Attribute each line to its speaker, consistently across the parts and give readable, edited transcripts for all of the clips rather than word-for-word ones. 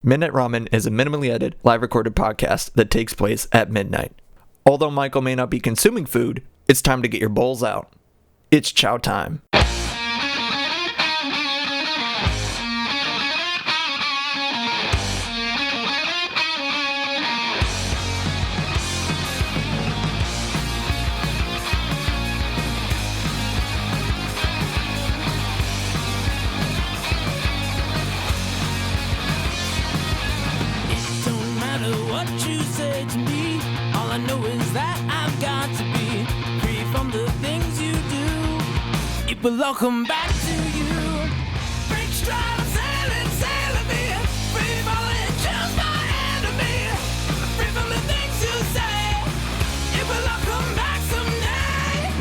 Speaker 1: Midnight Ramen is a minimally edited, live recorded podcast that takes place at midnight. Although Michael may not be consuming food, it's time to get your bowls out. It's chow time.
Speaker 2: But welcome back to you. Break stride, sailing me. Free falling, choose my enemy. Free from the things you say. It will all come back someday.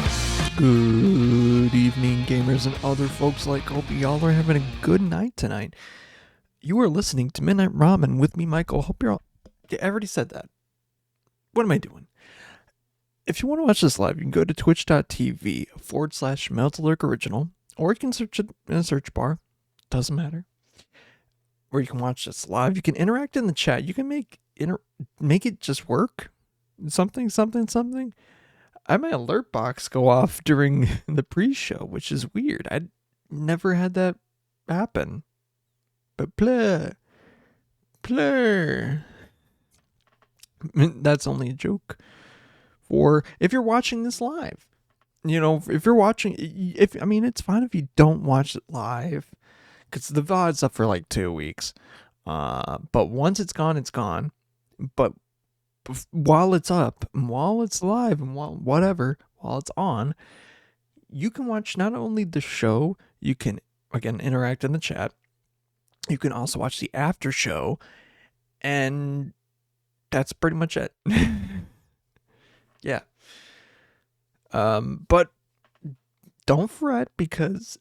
Speaker 1: Good evening, gamers and other folks like hope y'all are having a good night tonight. You are listening to Midnight Ramen with me, Michael. Hope you're all... Yeah, I already said that. What am I doing? If you want to watch this live, you can go to twitch.tv/Meltalurk Original, or you can search it in a search bar. Doesn't matter. Or you can watch this live. You can interact in the chat. You can make it just work. Something. I had my alert box go off during the pre-show, which is weird. I'd never had that happen. But play. That's only a joke. Or if you're watching this live, if you're watching, it's fine if you don't watch it live, because the VOD's up for like 2 weeks. But once it's gone, it's gone. But while it's up, and while it's live, and while it's on, you can watch not only the show, you can, again, interact in the chat. You can also watch the after show, and that's pretty much it. Yeah. But don't fret, because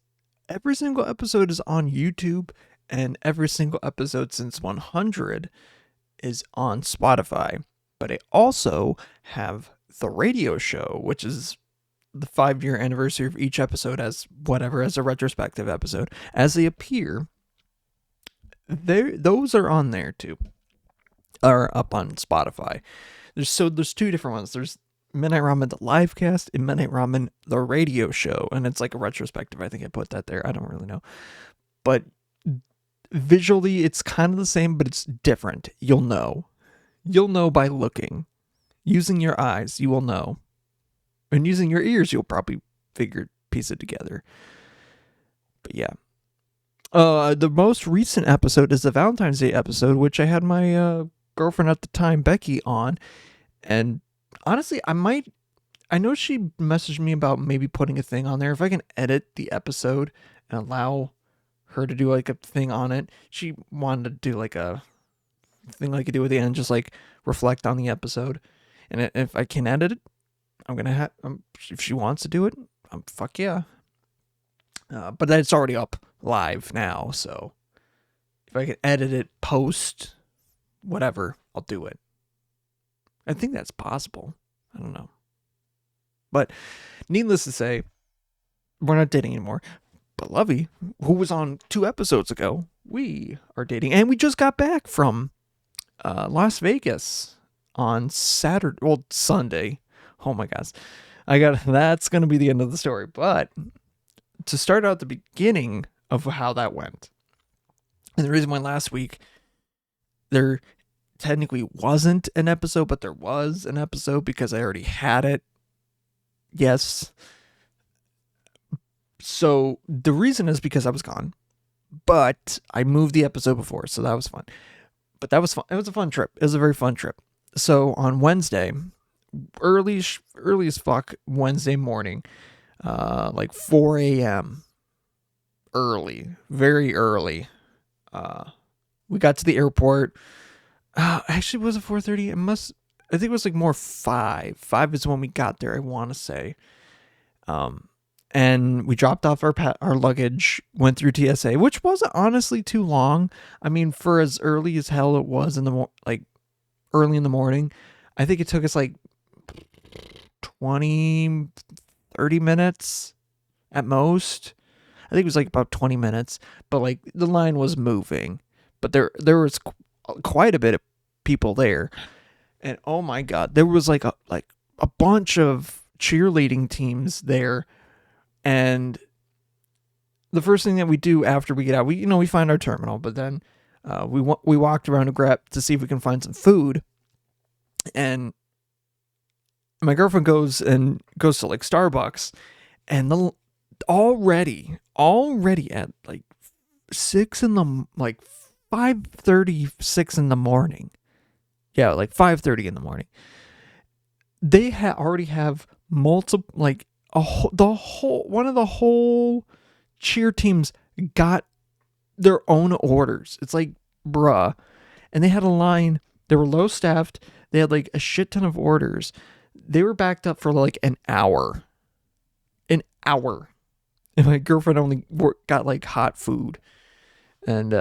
Speaker 1: every single episode is on YouTube, and every single episode since 100 is on Spotify. But I also have the radio show, which is the 5-year anniversary of each episode as a retrospective episode. As they appear, those are on there too. Are up on Spotify. There's 2 different ones. There's Midnight Ramen the Livecast and Midnight Ramen the radio show, and it's like a retrospective. I think I put that there. I don't really know, but visually it's kind of the same, but it's different. You'll know by looking, using your eyes. You will know, and using your ears, you'll probably piece it together. But yeah, the most recent episode is the Valentine's Day episode, which I had my girlfriend at the time, Becky, on, and honestly, I know she messaged me about maybe putting a thing on there. If I can edit the episode and allow her to do like a thing on it. She wanted to do like a thing like I do at the end, just like reflect on the episode. And if I can edit it, I'm going to have, if she wants to do it, fuck yeah. But it's already up live now. So if I can edit it, post, whatever, I'll do it. I think that's possible. I don't know. But needless to say, we're not dating anymore. But Lovey, who was on 2 episodes ago, we are dating. And we just got back from Las Vegas on Sunday. Oh my gosh. That's going to be the end of the story. But to start out the beginning of how that went. And the reason why last week there technically wasn't an episode, but there was an episode because I already had it. Yes. So the reason is because I was gone, but I moved the episode before, so that was fun. But that was fun. It was a fun trip. It was a very fun trip. So on Wednesday, early as fuck, Wednesday morning, like 4 a.m. Early, very early. We got to the airport. Actually, was it 4:30? I think it was like more 5. 5 is when we got there, I want to say. And we dropped off our luggage, went through TSA, which wasn't honestly too long. I mean, for as early as hell it was early in the morning, I think it took us like 20, 30 minutes at most. I think it was like about 20 minutes, but like the line was moving. But there was quite a bit of people there. And oh my god, there was like a bunch of cheerleading teams there. And the first thing that we do after we get out, we find our terminal, but then we walked around to see if we can find some food. And my girlfriend goes to like Starbucks, and already at like 5:36 in the morning. Yeah, like 5:30 in the morning. They already have multiple, like one of the whole cheer teams got their own orders. It's like, bruh. And they had a line. They were low staffed. They had like a shit ton of orders. They were backed up for like an hour. An hour. And my girlfriend only got like hot food. And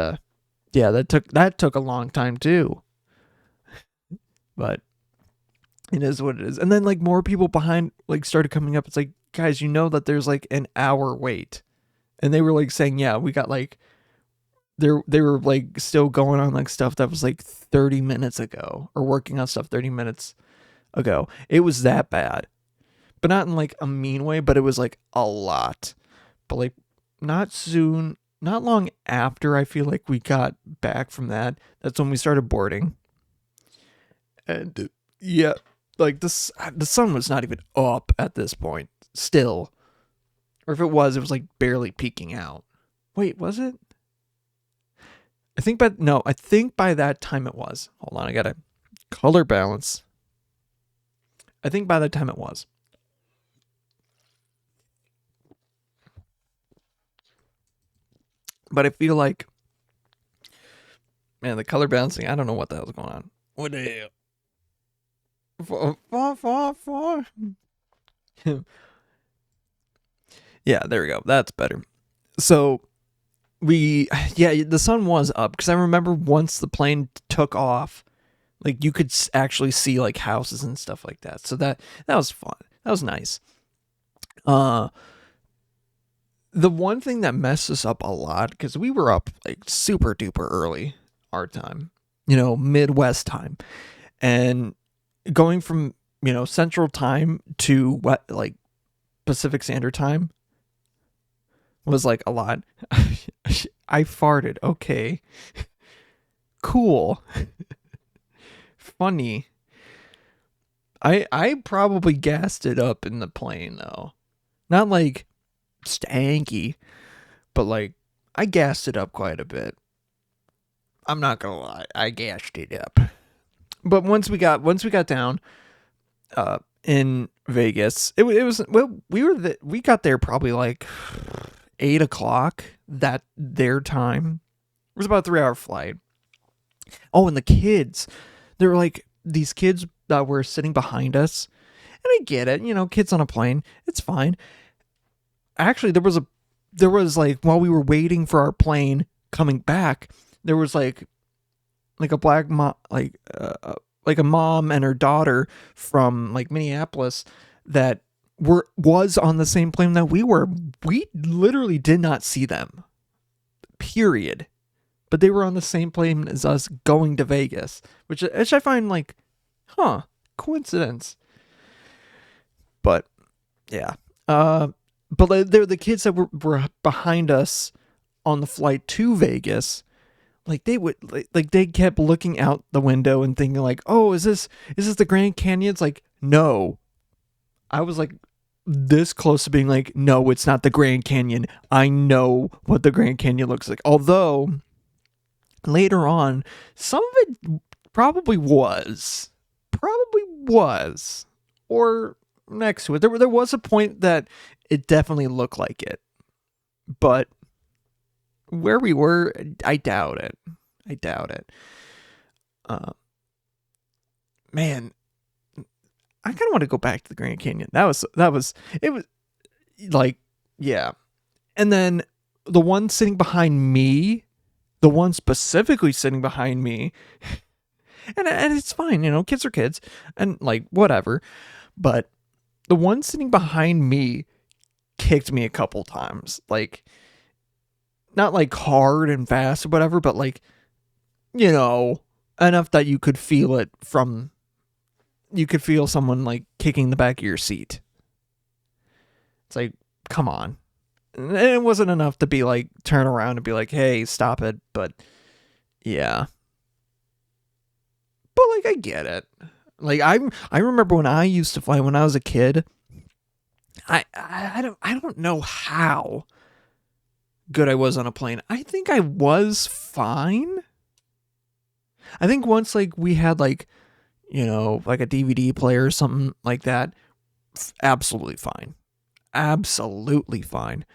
Speaker 1: yeah, that took a long time too. But it is what it is. And then like more people behind like started coming up. It's like, guys, you know that there's like an hour wait. And they were like saying, yeah, we got like they were like still going on like stuff that was like 30 minutes ago, or working on stuff 30 minutes ago. It was that bad. But not in like a mean way, but it was like a lot. But like not long after I feel like we got back from that, that's when we started boarding. And yeah, like the sun was not even up at this point still. Or if it was like barely peeking out. Wait, was it? I think by that time it was. Hold on, I gotta color balance. I think by that time it was. But I feel like, man, the color balancing, I don't know what the hell's going on. What the hell? Four. Yeah, there we go. That's better. So the sun was up, because I remember once the plane took off, like you could actually see like houses and stuff like that. So that was fun. That was nice. The one thing that messed us up a lot, because we were up like super duper early our time, Midwest time, and going from Central Time to what, like Pacific Standard Time, was like a lot. I farted. Okay. Cool. Funny. I probably gassed it up in the plane though. Not like stanky, but like I gassed it up quite a bit. I'm not gonna lie, I gassed it up. But once we got down in Vegas, it was, well, we got there probably like 8:00 that their time. It was about a 3-hour flight. Oh, and the kids, there were like these kids that were sitting behind us, and I get it, kids on a plane, it's fine. Actually, there was like, while we were waiting for our plane coming back, there was like a black mom, like a mom and her daughter from like Minneapolis that was on the same plane that we were. We literally did not see them. Period. But they were on the same plane as us going to Vegas, which I find like, coincidence. But yeah. But they're the kids that were behind us on the flight to Vegas. Like they kept looking out the window and thinking like, oh, is this the Grand Canyon? It's like, no. I was like this close to being like, no, it's not the Grand Canyon. I know what the Grand Canyon looks like. Although later on, some of it probably was, or next to it. There was a point that it definitely looked like it, but where we were, I doubt it. Man, I kind of want to go back to the Grand Canyon. It was like, yeah. And then the one sitting behind me, the one specifically sitting behind me, and it's fine, kids are kids, and like whatever, but the one sitting behind me kicked me a couple times, like not like hard and fast or whatever, but like, enough that you could feel it you could feel someone like kicking the back of your seat. It's like, come on. And it wasn't enough to be like, turn around and be like, hey, stop it. But yeah. But like, I get it. Like, I remember when I used to fly when I was a kid. I don't know how good I was on a plane. I think I was fine. I think once like we had like, like a DVD player or something like that, absolutely fine. Absolutely fine.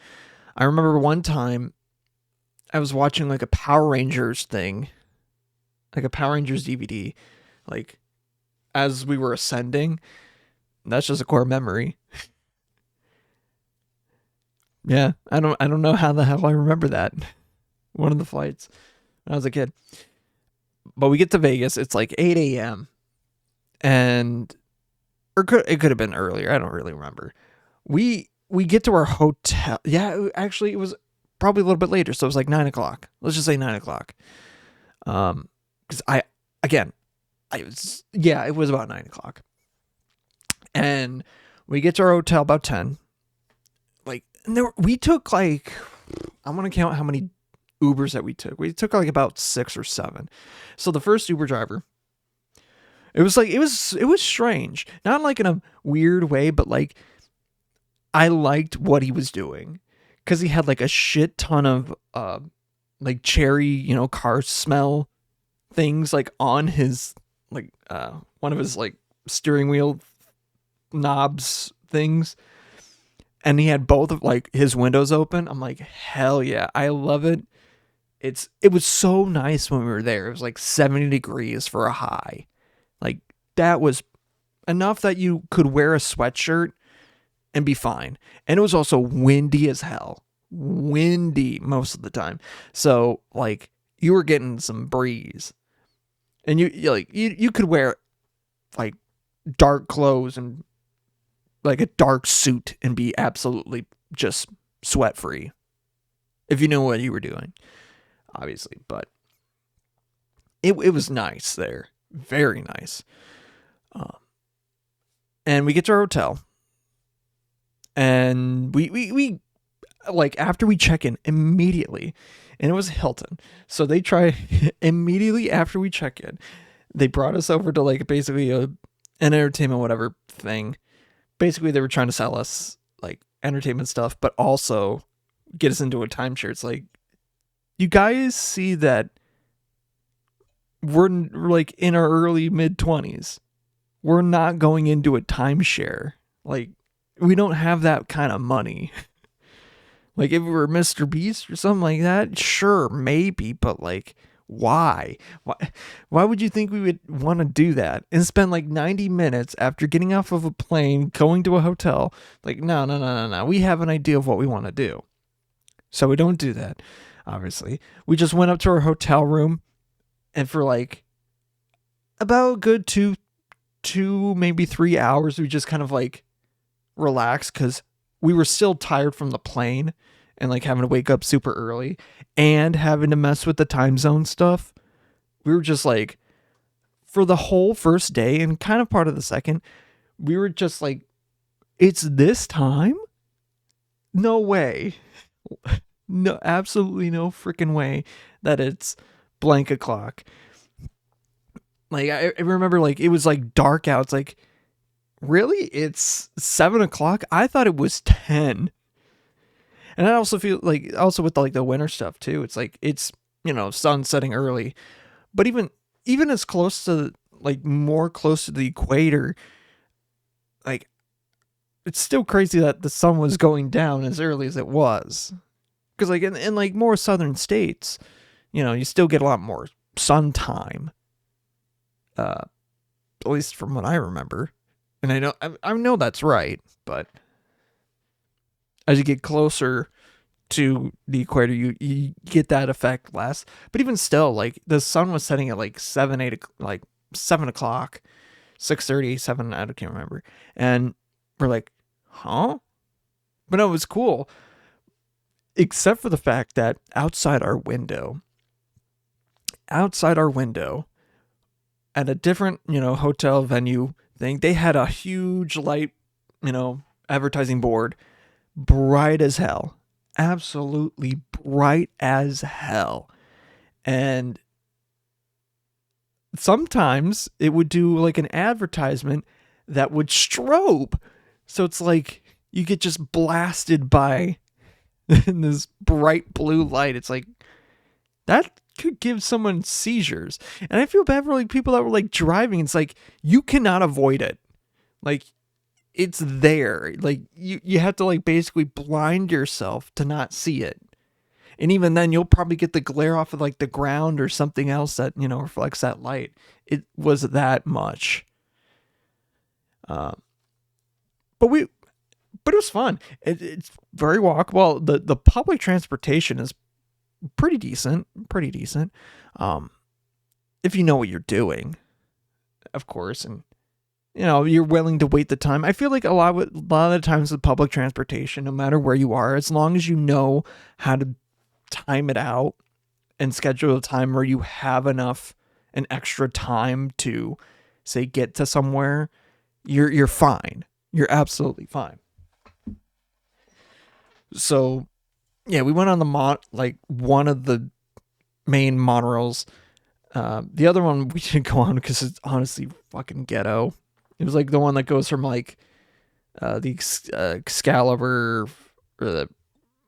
Speaker 1: I remember one time I was watching like a Power Rangers thing, like a Power Rangers DVD, like as we were ascending. That's just a core memory. Yeah, I don't know how the hell I remember that. One of the flights when I was a kid. But we get to Vegas. It's like 8 a.m. and it could have been earlier. I don't really remember. We get to our hotel. Yeah, actually, it was probably a little bit later. So it was like 9 o'clock. Let's just say 9 o'clock. Because it was about 9 o'clock. And we get to our hotel about 10. Like, we took like, I'm going to count how many Ubers that we took. We took like about 6 or 7. So the first Uber driver, it was strange. Not like in a weird way, but like, I liked what he was doing. Because he had like a shit ton of like cherry, car smell things like on his like one of his like steering wheel knobs things. And he had both of like his windows open. I'm like, hell yeah, I love it. It was so nice when we were there. It was like 70 degrees for a high. Like that was enough that you could wear a sweatshirt and be fine. And it was also windy as hell. Windy most of the time. So like you were getting some breeze. And you could wear like dark clothes and like a dark suit and be absolutely just sweat free. If you know what you were doing, obviously. But it was nice there. Very nice. And we get to our hotel. And we like after we check in immediately, and it was Hilton. So they try immediately after we check in, they brought us over to like basically an entertainment whatever thing. Basically they were trying to sell us like entertainment stuff, but also get us into a timeshare. It's like, you guys see that we're like in our early mid-20s. We're not going into a timeshare. Like, we don't have that kind of money. Like, if we were Mr. Beast or something like that, sure, maybe, but like, why? Why would you think we would want to do that and spend like 90 minutes after getting off of a plane, going to a hotel? Like, no. We have an idea of what we want to do. So we don't do that, obviously. We just went up to our hotel room, and for like about a good two, maybe 3 hours, we just kind of like relaxed because we were still tired from the plane and like having to wake up super early and having to mess with the time zone stuff. We were just like, for the whole first day and kind of part of the second, we were just like, it's this time? No way. No, absolutely no freaking way that it's blank o'clock. Like, I remember like it was like dark out. It's like, really? It's 7 o'clock? I thought it was 10. And I also feel like, also with like the winter stuff too, it's like, it's, sun setting early. But even as close to, like, more close to the equator, like, it's still crazy that the sun was going down as early as it was. Because, like, in like more southern states, you still get a lot more sun time. At least from what I remember. And I know that's right, but as you get closer to the equator, you get that effect less. But even still, like, the sun was setting at like 7 o'clock, 6:30, 7, I can't remember. And we're like, huh? But no, it was cool. Except for the fact that outside our window at a different, hotel venue thing. They had a huge light, advertising board, bright as hell, absolutely bright as hell. And sometimes it would do like an advertisement that would strobe. So it's like you get just blasted by this bright blue light. It's like that could give someone seizures. And I feel bad for like people that were like driving. It's like you cannot avoid it. Like it's there. Like you have to like basically blind yourself to not see it. And even then you'll probably get the glare off of like the ground or something else that, reflects that light. It was that much. But it was fun. It's very walkable. The public transportation is pretty decent. If you know what you're doing, of course, and you're willing to wait the time. I feel like a lot of the times with public transportation, no matter where you are, as long as you know how to time it out and schedule a time where you have an extra time to, say, get to somewhere, you're fine. You're absolutely fine. So, yeah, we went on one of the main monorails. The other one we didn't go on because it's honestly fucking ghetto. It was like the one that goes from like the Excalibur or the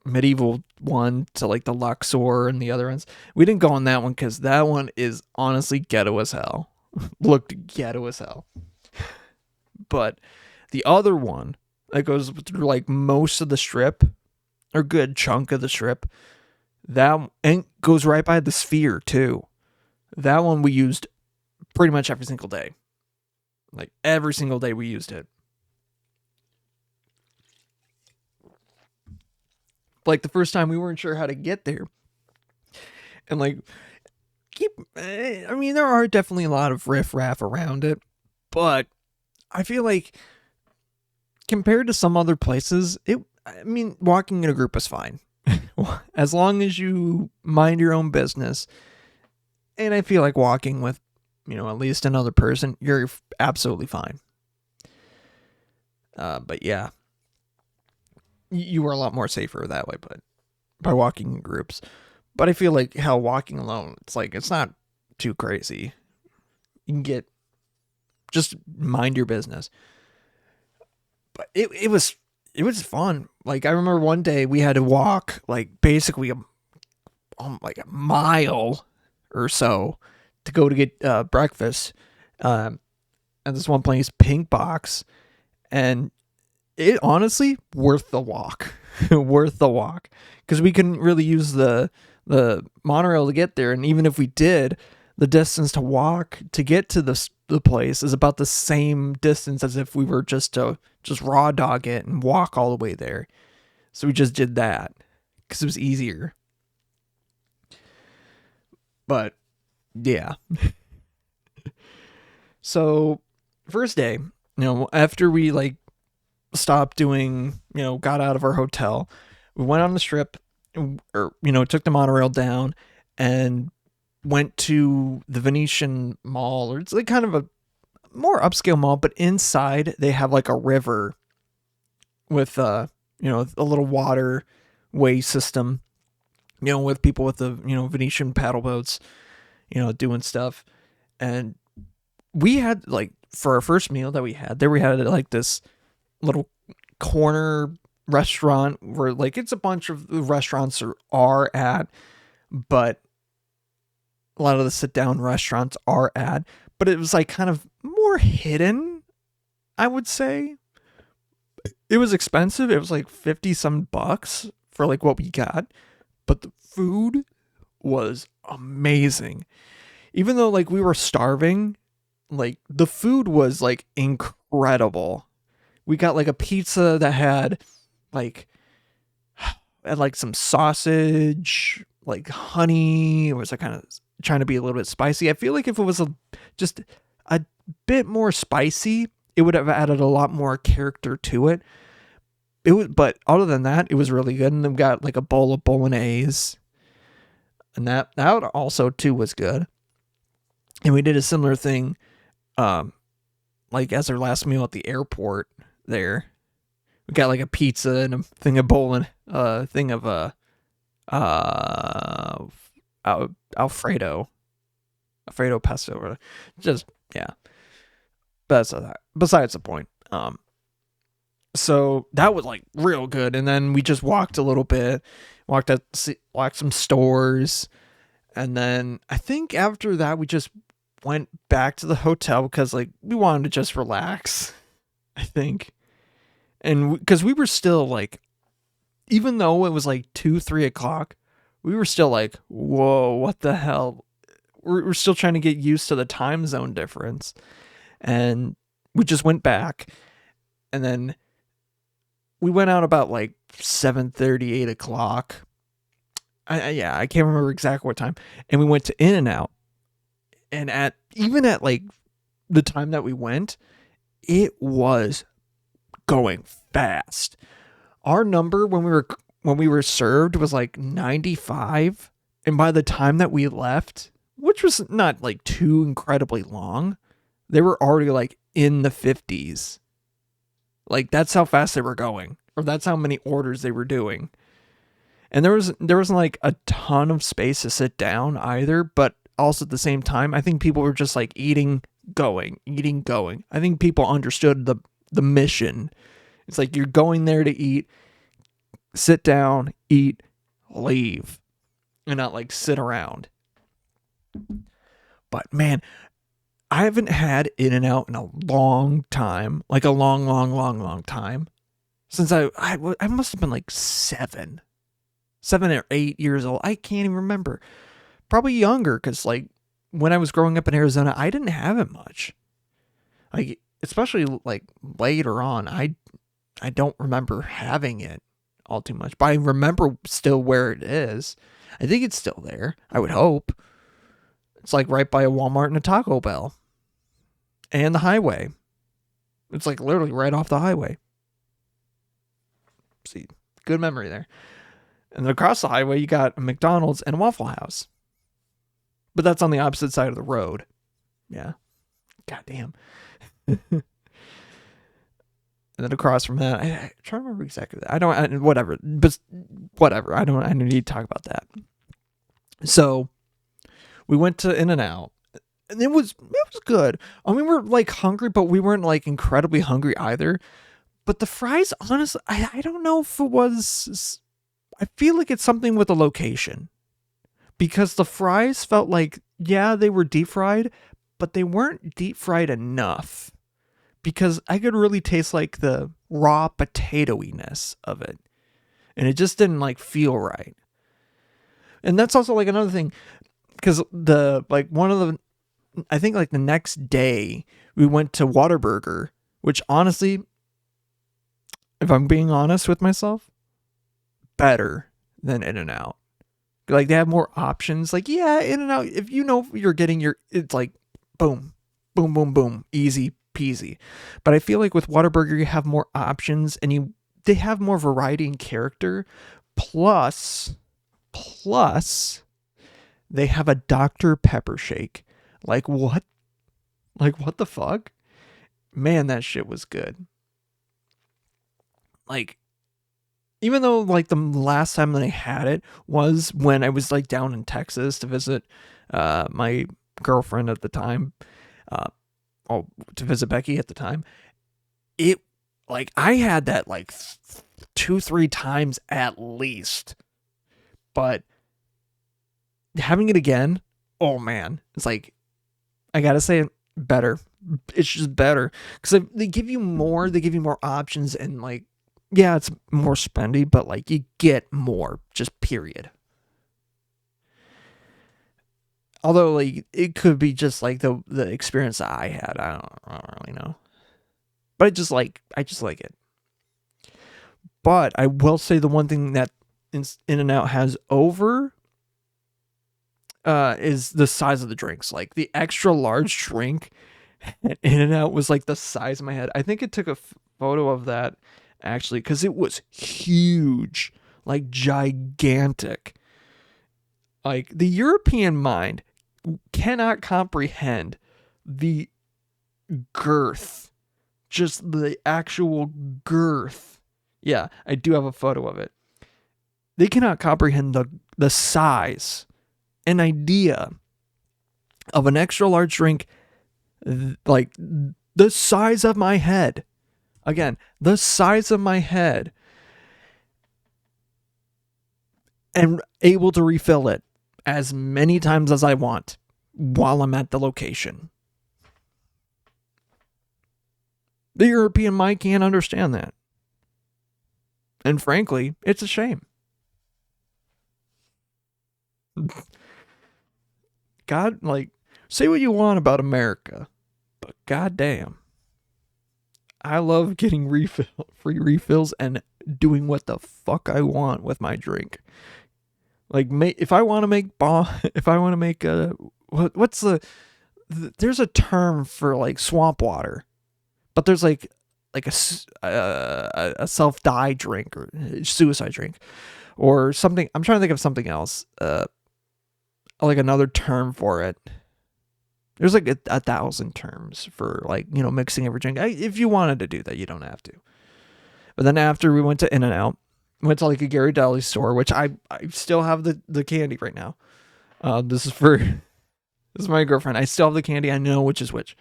Speaker 1: medieval one to like the Luxor and the other ones. We didn't go on that one because that one is honestly ghetto as hell. Looked ghetto as hell. But the other one that goes through like most of the strip, or good chunk of the strip, that and goes right by the Sphere too. That one we used pretty much every single day. Like every single day we used it. Like the first time we weren't sure how to get there. And like there are definitely a lot of riffraff around it, but I feel like compared to some other places, walking in a group is fine. As long as you mind your own business. And I feel like walking with, at least another person, you're absolutely fine. But yeah, you are a lot more safer that way, but by walking in groups. But I feel like walking alone, it's not too crazy. You can just mind your business. But it was fun. Like I remember one day we had to walk like basically like a mile or so to go to get breakfast at this one place, Pink Box, and it honestly worth the walk. Worth the walk, because we couldn't really use the monorail to get there, and even if we did, the distance to walk to get to the place is about the same distance as if we were just raw dog it and walk all the way there. So we just did that because it was easier. But yeah. So first day, after we like stopped doing, got out of our hotel, we went on the strip, or took the monorail down and went to the Venetian Mall, or it's like kind of a more upscale mall, but inside they have like a river with a little waterway system, with people with the Venetian paddle boats, doing stuff. And we had like, for our first meal that we had there, we had like this little corner restaurant where like it's a bunch of restaurants are at, but a lot of the sit down restaurants are at, but it was like kind of more hidden, I would say. It was expensive. It was like 50 some bucks for like what we got, but the food was amazing. Even though like we were starving, like the food was like incredible. We got like a pizza that had like some sausage, like honey. It was like kind of trying to be a little bit spicy. I feel like if it was just a bit more spicy, it would have added a lot more character to it. But other than that, it was really good. And then we got like a bowl of bolognese, and that also too was good. And we did a similar thing, like as our last meal at the airport there. We got like a pizza and a thing of bowling, thing of uh, Alfredo pesto. Just, yeah. But that's besides the point. So that was like real good. And then we just walked a little bit, walked some stores. And then I think after that, we just went back to the hotel because like we wanted to just relax, I think. And because we were still like, even though it was like 2-3 o'clock, we were still like, whoa, what the hell? We're still trying to get used to the time zone difference. And we just went back, and then we went out about like 7:30, 8 o'clock. I can't remember exactly what time. And we went to In-N-Out. And even at like the time that we went, it was going fast. Our number when we were served was like 95, and by the time that we left, which was not like too incredibly long, they were already like in the 50s. Like that's how fast they were going, or that's how many orders they were doing. And there wasn't like a ton of space to sit down either, but also at the same time, I think people were just like eating, going. I think people understood the mission. It's like you're going there to eat, sit down, eat, leave, and not like sit around. But man, I haven't had In-N-Out in a long time, like a long time, since I must have been like 7 or 8 years old. I can't even remember. Probably younger, because like when I was growing up in Arizona, I didn't have it much. Like especially like later on, I don't remember having it all too much, but I remember still where it is. I think it's still there. I would hope. It's like right by a Walmart and a Taco Bell. And the highway. It's like literally right off the highway. See, good memory there. And then across the highway, you got a McDonald's and a Waffle House. But that's on the opposite side of the road. Yeah. Goddamn. And then across from that, I try to remember exactly that. Whatever. But whatever. I don't need to talk about that. So we went to In-N-Out, and it was good. I mean, we were like hungry, but we weren't like incredibly hungry either. But the fries, honestly, I don't know if it was. I feel like it's something with the location, because the fries felt like, yeah, they were deep fried, but they weren't deep fried enough, because I could really taste like the raw potatoiness of it, and it just didn't like feel right. And that's also like another thing, because I think like the next day we went to Whataburger, which honestly, if I'm being honest with myself, better than In-N-Out. Like they have more options. Like, yeah, In-N-Out, if you know you're getting it's like boom, boom, boom, boom, easy peasy. But I feel like with Whataburger you have more options, and they have more variety and character. Plus they have a Dr. Pepper shake. Like what? Like what the fuck? Man, that shit was good. Like, even though like the last time that I had it was when I was like down in Texas to visit my girlfriend at the time, to visit Becky at the time, it like I had that like 2-3 times at least. But having it again, oh man, it's like, I gotta say, better. It's just better, because they give you more options, and like, yeah, it's more spendy, but like you get more, just period. Although like it could be just like the experience that I had. I don't really know, but I just like it. But I will say the one thing that In-N-Out has over is the size of the drinks. Like the extra large drink at In-N-Out was like the size of my head. I think it took a photo of that actually, because it was huge, like gigantic. Like the European mind cannot comprehend the girth, just the actual girth. Yeah, I do have a photo of it. They cannot comprehend the size, an idea of an extra large drink, like the size of my head. Again, the size of my head, and able to refill it as many times as I want while I'm at the location. The European mind can't understand that. And frankly, it's a shame. God, like, say what you want about America, but goddamn, I love getting free refills and doing what the fuck I want with my drink. Like, if I want to make what's there's a term for like swamp water, but there's like a self die drink or suicide drink or something. I'm trying to think of something else. Like another term for it. There's like 1,000 terms for like, mixing every drink. If you wanted to do that, you don't have to. But then after we went to In-N-Out, went to like a Gary Deli store, which I still have the candy right now. This is my girlfriend. I still have the candy. I know which is which.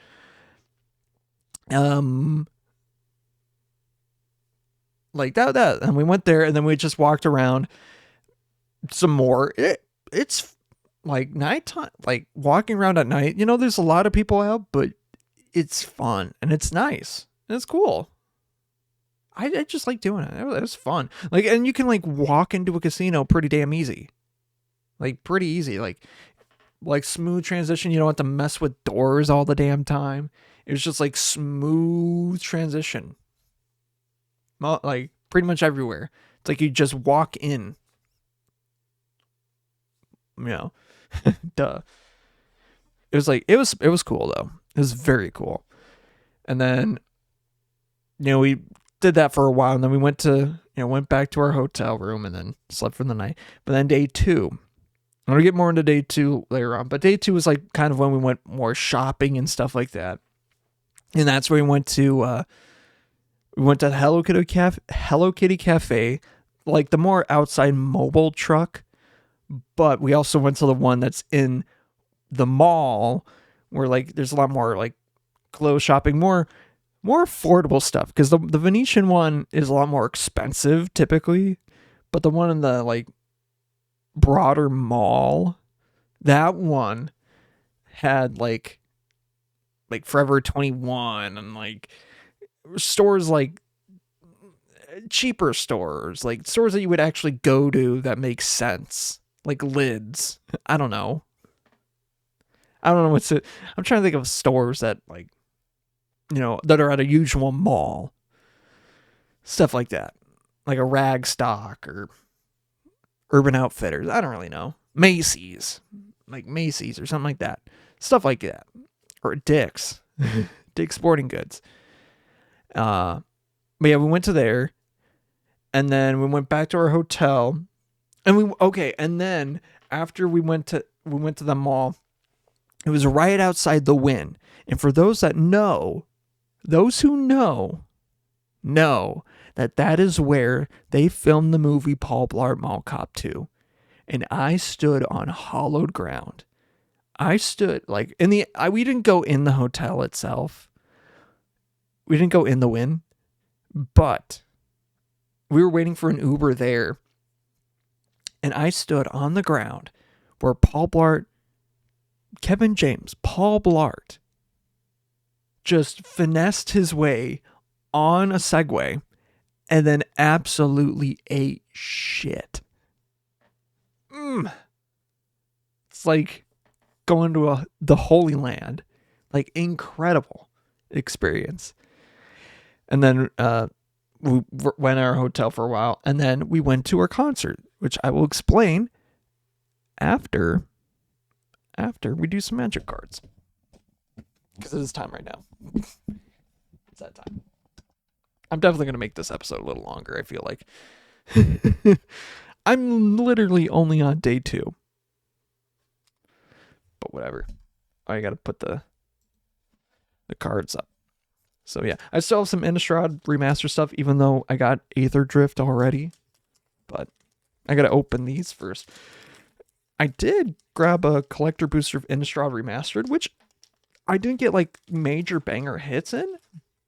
Speaker 1: Like that, and we went there, and then we just walked around some more. It's like nighttime, like walking around at night. There's a lot of people out, but it's fun and it's nice and it's cool. I just like doing it. It was fun. Like, and you can like walk into a casino pretty damn easy. Like pretty easy. Like smooth transition. You don't have to mess with doors all the damn time. It was just like smooth transition. Like pretty much everywhere. It's like you just walk in. Duh. It was like it was cool though. It was very cool. And then we did that for a while, and then we went back to our hotel room and then slept for the night. But then day 2, I'm gonna get more into day 2 later on, but day 2 was like kind of when we went more shopping and stuff like that. And that's where we went to Hello Kitty Cafe, like the more outside mobile truck. But we also went to the one that's in the mall, where like there's a lot more like clothes shopping, more affordable stuff, because the Venetian one is a lot more expensive typically, but the one in the like broader mall, that one had like Forever 21 and like stores, like cheaper stores, like stores that you would actually go to that make sense, like Lids. I don't know what's it. I'm trying to think of stores that like, that are at a usual mall. Stuff like that. Like a Rag Stock or Urban Outfitters. I don't really know. Macy's. Like Macy's or something like that. Stuff like that. Or Dick's. Dick's Sporting Goods. But yeah, we went to there. And then we went back to our hotel. And then after we went to the mall, it was right outside the Wynn. And for those who know that is where they filmed the movie Paul Blart Mall Cop 2. And I stood on hallowed ground. I stood like we didn't go in the hotel itself. We didn't go in the Wynn, but we were waiting for an Uber there. And I stood on the ground where Paul Blart just finessed his way on a Segway and then absolutely ate shit. It's like going to the Holy Land. Like, incredible experience. And then we went to our hotel for a while, and then we went to our concert, which I will explain after we do some magic cards. Because it is time right now. It's that time. I'm definitely going to make this episode a little longer, I feel like. I'm literally only on day 2. But whatever. I got to put the cards up. So yeah, I still have some Innistrad remaster stuff, even though I got Aether Drift already. But I got to open these first. I did grab a collector booster of Innistrad Remastered, which I didn't get like major banger hits in,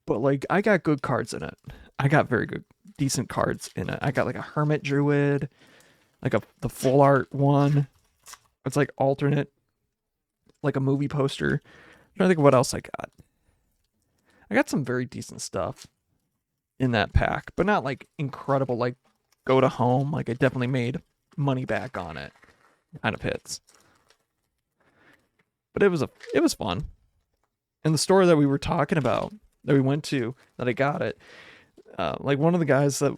Speaker 1: but like I got good cards in it. I got very good, decent cards in it. I got like a Hermit Druid, like the full art one. It's like alternate, like a movie poster. I'm trying to think of what else I got. I got some very decent stuff in that pack, but not like incredible, like go to home. Like I definitely made money back on it. Kind of hits. But it was fun. And the store that we were talking about, that we went to, that I got it, like one of the guys that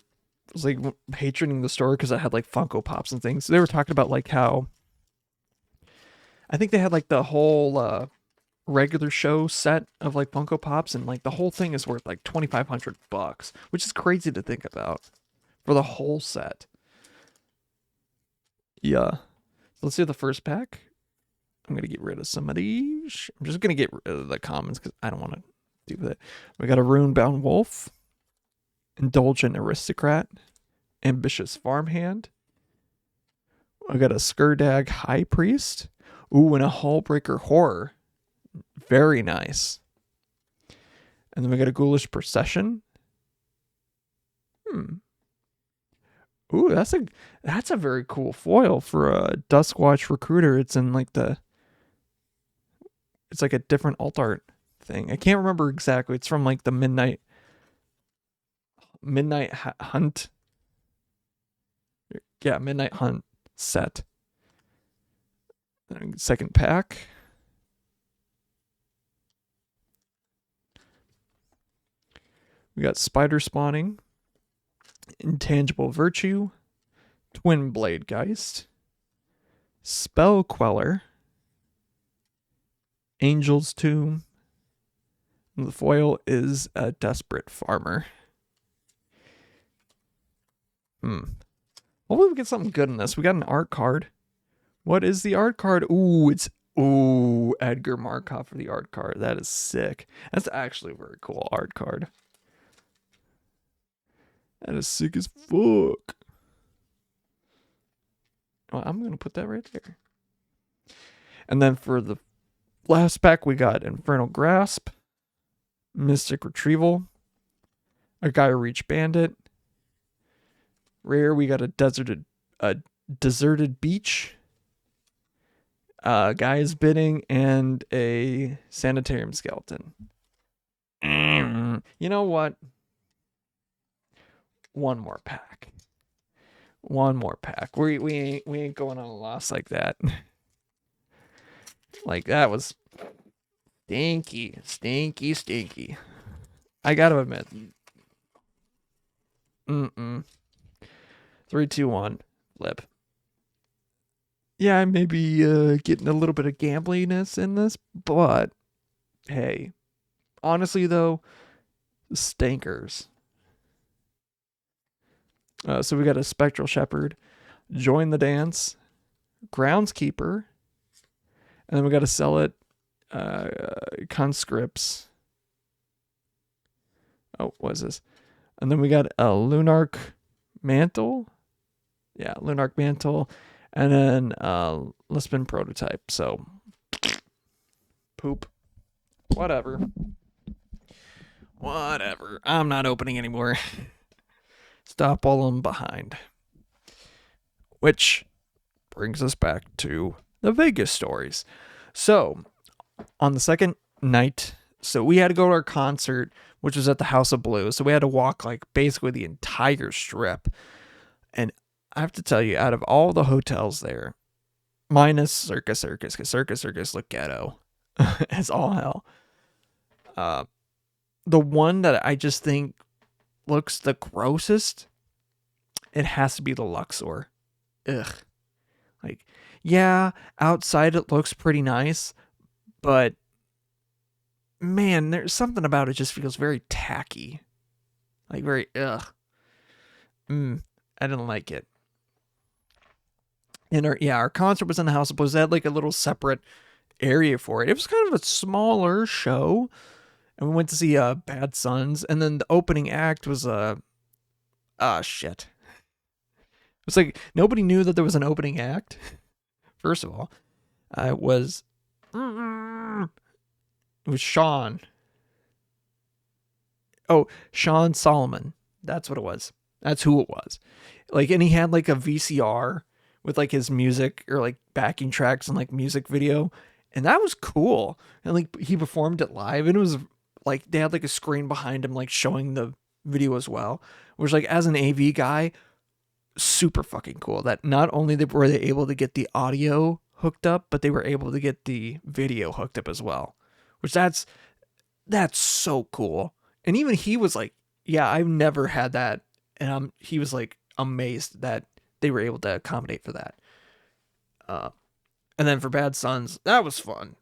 Speaker 1: was like patroning the store because I had like Funko Pops and things. So they were talking about like how I think they had like the whole regular show set of like Funko Pops, and like the whole thing is worth like $2,500, which is crazy to think about for the whole set. Yeah. So let's do the first pack. I'm gonna get rid of some of these. I'm just gonna get rid of the commons because I don't want to do that. We got a Runebound Wolf, Indulgent Aristocrat, Ambitious Farmhand. I got a Skurdag High Priest. Ooh, and a Hullbreaker Horror. Very nice. And then we got a Ghoulish Procession. Ooh, that's a very cool foil for a Duskwatch Recruiter. It's in like it's like a different alt art thing. I can't remember exactly. It's from like the Midnight Hunt. Yeah, Midnight Hunt set. Second pack. We got Spider Spawning, Intangible Virtue, Twin Blade Geist, Spell Queller, Angel's Tomb. And the foil is a Desperate Farmer. Hopefully we get something good in this. We got an art card. What is the art card? Ooh, it's Edgar Markov for the art card. That is sick. That's actually a very cool art card. That is sick as fuck. Well, I'm going to put that right there. And then for the last pack, we got Infernal Grasp, Mystic Retrieval, a Gaia Reach Bandit. Rare, we got a Deserted Beach, Gaia's Bidding, and a Sanitarium Skeleton. You know what? One more pack. We ain't going on a loss like that. Like that was stinky. I gotta admit. 3, 2, 1, flip. Yeah, I may be getting a little bit of gambliness in this, but hey, honestly though, stinkers. So we got a Spectral Shepherd, Join the Dance, Groundskeeper, and then we got to sell it, Conscripts. Oh, what is this? And then we got a Lunarch Mantle. Yeah, Lunarch Mantle. And then Lispin Prototype. So, poop. Whatever. I'm not opening anymore. Stop while I'm behind. Which brings us back to the Vegas stories. So, on the second night, so we had to go to our concert, which was at the House of Blues. So we had to walk like basically the entire strip. And I have to tell you, out of all the hotels there, minus Circus, because Circus looked ghetto as all hell. The one that I just think looks the grossest, it has to be the Luxor. Ugh. Like, yeah, outside it looks pretty nice, but man, there's something about it just feels very tacky. Like very ugh. I didn't like it. And our concert was in the House of Blues. They had like a little separate area for it. It was kind of a smaller show, and we went to see Bad Sons, and then the opening act was shit. It was like nobody knew that there was an opening act. First of all, it was Sean. Oh, Sean Solomon. That's what it was. That's who it was. Like, and he had like a VCR with like his music or like backing tracks and like music video, and that was cool. And like he performed it live, and it was like they had like a screen behind him like showing the video as well. Which, like, as an AV guy, super fucking cool. That not only were they able to get the audio hooked up, but they were able to get the video hooked up as well. Which that's so cool. And even he was like, yeah, I've never had that. And he was like amazed that they were able to accommodate for that. And then for Bad Sons, that was fun.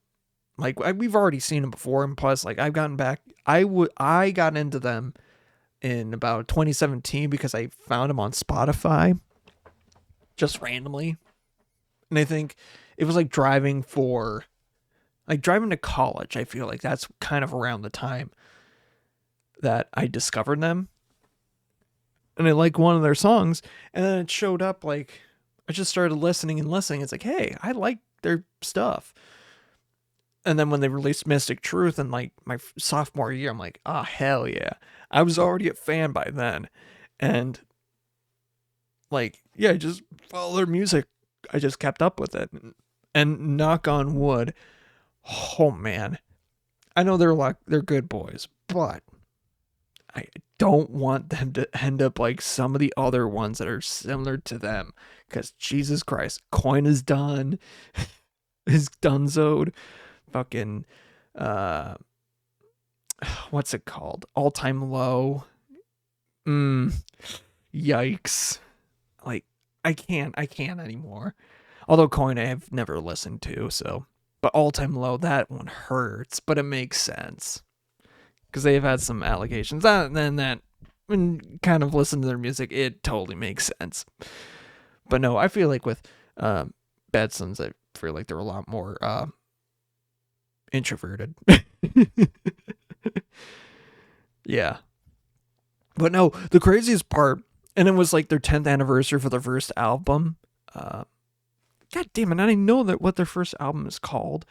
Speaker 1: Like, we've already seen them before, and plus, like, I've gotten back. I got into them in about 2017 because I found them on Spotify, just randomly. And I think it was like driving to college. I feel like that's kind of around the time that I discovered them. And I like one of their songs, and then it showed up, like, I just started listening. It's like, hey, I like their stuff. And then when they released Mystic Truth in like my sophomore year, I'm like, ah, hell yeah. I was already a fan by then. And like, yeah, I just follow their music. I just kept up with it. And knock on wood, oh man, I know they're good boys, but I don't want them to end up like some of the other ones that are similar to them. Because Jesus Christ, Coin is done. Is donezoed. Fucking, what's it called? All Time Low. Yikes. Like, I can't anymore. Although Coin I have never listened to, so. But All Time Low, that one hurts, but it makes sense. Because they've had some allegations. When kind of listen to their music, it totally makes sense. But no, I feel like with Bad Sons, I feel like they're a lot more introverted. Yeah. But no, the craziest part, and it was like their 10th anniversary for their first album. God damn it, I didn't know that what their first album is called.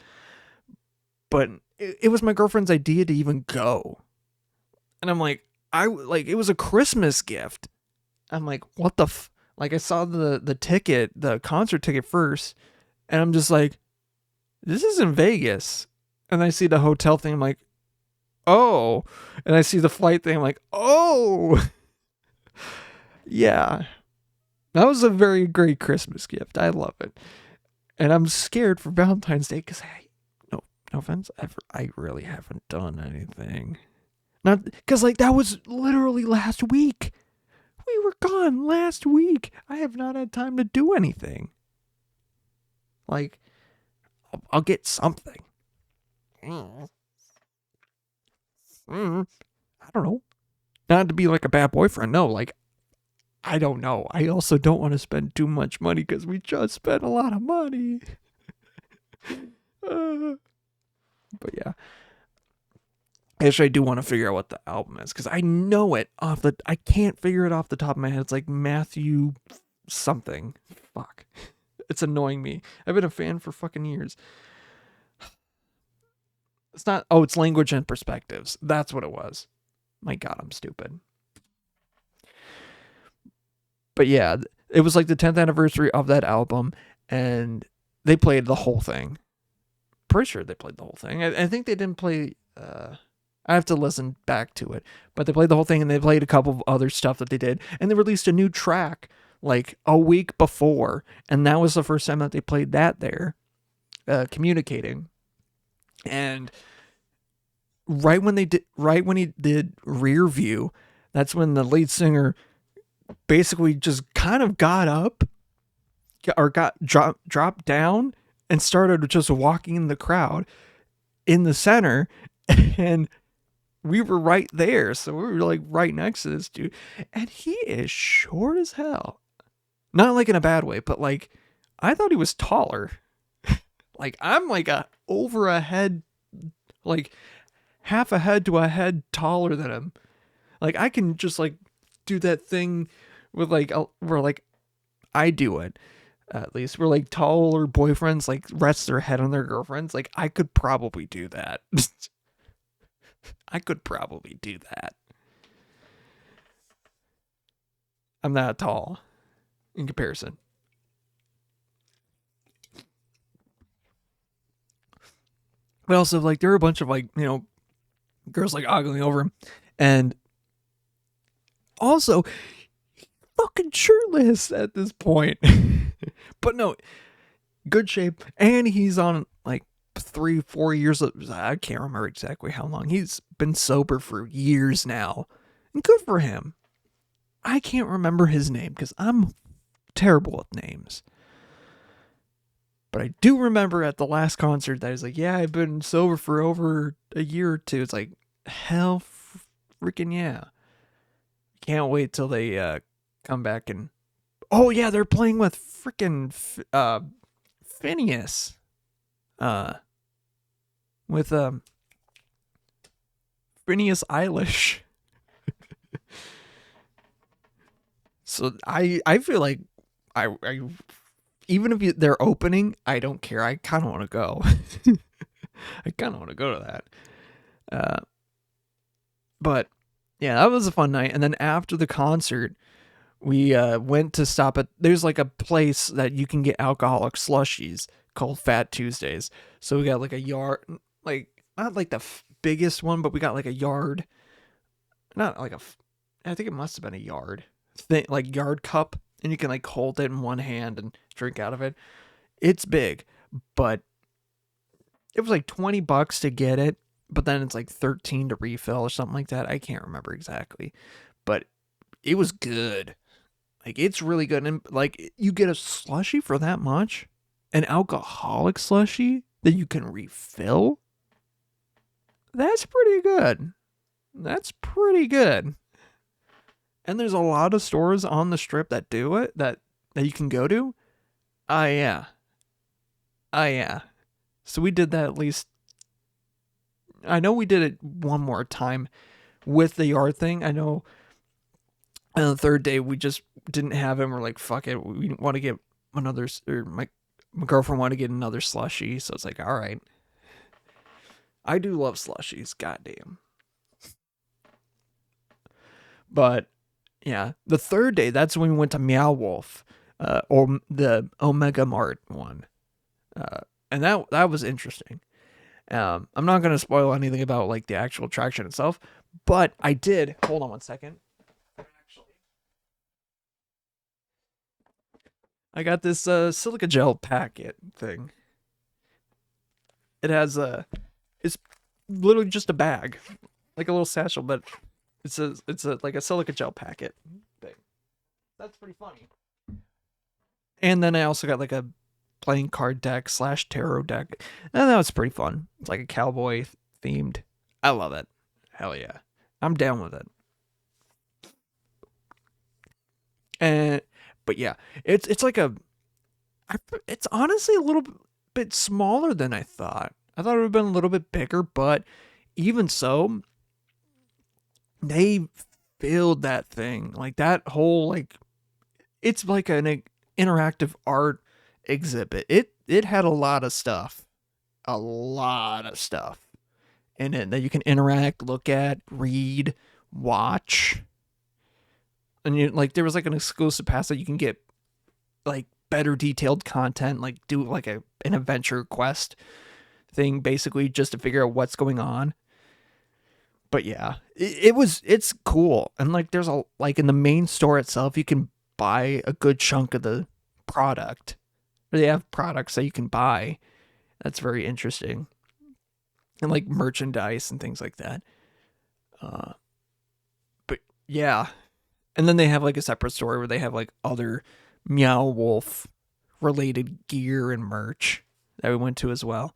Speaker 1: But it was my girlfriend's idea to even go. And I'm like, it was a Christmas gift. I'm like, what the like, I saw the ticket, the concert ticket first, and I'm just like, this is in Vegas. And I see the hotel thing, I'm like, oh. And I see the flight thing, I'm like, oh. Yeah. That was a very great Christmas gift. I love it. And I'm scared for Valentine's Day because no offense, I really haven't done anything. Not because like that was literally last week. We were gone last week. I have not had time to do anything. Like, I'll get something. I don't know. Not to be like a bad boyfriend. No, like, I don't know. I also don't want to spend too much money because we just spent a lot of money. But yeah. Actually, I do want to figure out what the album is because I know it I can't figure it off the top of my head. It's like Matthew something. Fuck. It's annoying me. I've been a fan for fucking years. It's not, it's Language and Perspectives. That's what it was. My God, I'm stupid. But yeah, it was like the 10th anniversary of that album, and they played the whole thing. Pretty sure they played the whole thing. I think they didn't play, I have to listen back to it, but they played the whole thing, and they played a couple of other stuff that they did, and they released a new track like a week before, and that was the first time that they played that there, Communicating. And right when he did Rear View, that's when the lead singer basically just kind of got up or dropped down and started just walking in the crowd in the center, and we were right there, so we were like right next to this dude, and he is short as hell. Not like in a bad way, but like I thought he was taller. Like I'm like over a head, like half a head to a head taller than him. Like I can just like do that thing with like where like I do it at least where like taller boyfriends like rest their head on their girlfriends. Like I could probably do that. I could probably do that. I'm not tall in comparison. But also like there are a bunch of like, girls like ogling over him. And also fucking shirtless at this point. But no, good shape. And he's on like 3-4 years. I can't remember exactly how long. He's been sober for years now. And good for him. I can't remember his name because I'm terrible with names. But I do remember at the last concert that he's like, yeah, I've been sober for over a year or two. It's like, hell freaking yeah. Can't wait till they come back and... Oh, yeah, they're playing with freaking Phineas. With Phineas Eilish. So I feel like I even if they're opening, I don't care. I kind of want to go. I kind of want to go to that. But yeah, that was a fun night. And then after the concert, we went to stop at. There's like a place that you can get alcoholic slushies called Fat Tuesdays. So we got like a yard, like not like the biggest one, but we got like a yard. Not like I think it must have been a yard thing, like yard cup, and you can like hold it in one hand and drink out of it. It's big, but it was like $20 to get it, but then it's like 13 to refill or something like that. I can't remember exactly, but it was good. Like it's really good, and like you get a slushie for that much, an alcoholic slushie that you can refill. That's pretty good. That's pretty good. And there's a lot of stores on the strip that do it, that you can go to. Yeah. Yeah. So we did that at least. I know we did it one more time with the yard thing. I know on the third day we just didn't have it. We're like, fuck it. We want to get another, or my girlfriend wanted to get another slushie. So it's like, all right. I do love slushies. Goddamn. But yeah, the third day, that's when we went to Meow Wolf, or the Omega Mart one. And that was interesting. I'm not going to spoil anything about like the actual attraction itself, but I did. Hold on one second. Actually, I got this silica gel packet thing. It has it's literally just a bag, like a little satchel, but it's a like a silica gel packet thing. That's pretty funny. And then I also got like a playing card deck / tarot deck, and that was pretty fun. It's like a cowboy themed. I love it. Hell yeah, I'm down with it. And but yeah, it's like it's honestly a little bit smaller than I thought. I thought it would have been a little bit bigger, but even so, they filled that thing. Like that whole like, it's like an interactive art exhibit. It had a lot of stuff in it that you can interact, look at, read, watch. And you like there was like an exclusive pass that you can get like better detailed content, like do like an adventure quest thing basically just to figure out what's going on. But yeah, it's cool. And like there's a like in the main store itself you can buy a good chunk of the product. They have products that you can buy. That's very interesting. And like merchandise and things like that. But yeah. And then they have like a separate store where they have like other Meow Wolf related gear and merch that we went to as well.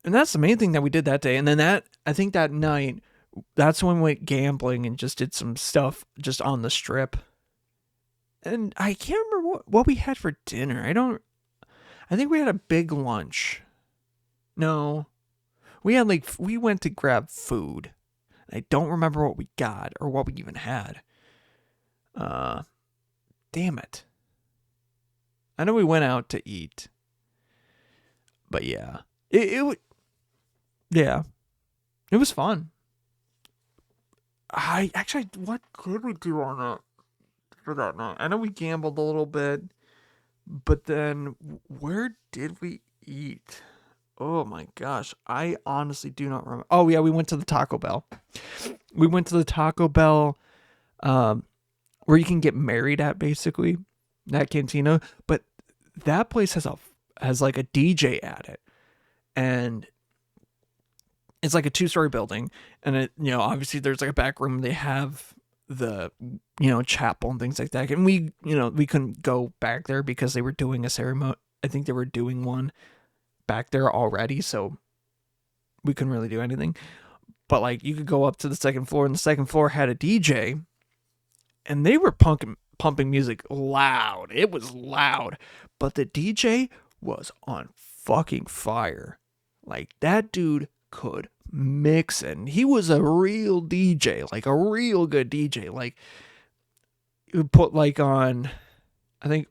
Speaker 1: And that's the main thing that we did that day. And then I think that night, that's when we went gambling and just did some stuff just on the strip. And I can't remember what we had for dinner. I think we had a big lunch. No, we had like we went to grab food. I don't remember what we got or what we even had. Uh, damn it. I know we went out to eat, but yeah, yeah, it was fun. I actually, what could we do on that for that night? I know we gambled a little bit, but then where did we eat? Oh my gosh, I honestly do not remember. Oh yeah, we went to the Taco Bell. We went to the Taco Bell, um, where you can get married at basically that cantina, but that place has like a DJ at it, and it's like a two-story building, and it obviously there's like a back room. They have the chapel and things like that, and we couldn't go back there because they were doing a ceremony. I think they were doing one back there already, so we couldn't really do anything. But like you could go up to the second floor, and the second floor had a DJ, and they were pumping music loud. It was loud, but the DJ was on fucking fire. Like that dude could mix it. And he was a real DJ, like a real good DJ. Like he would put like on, I think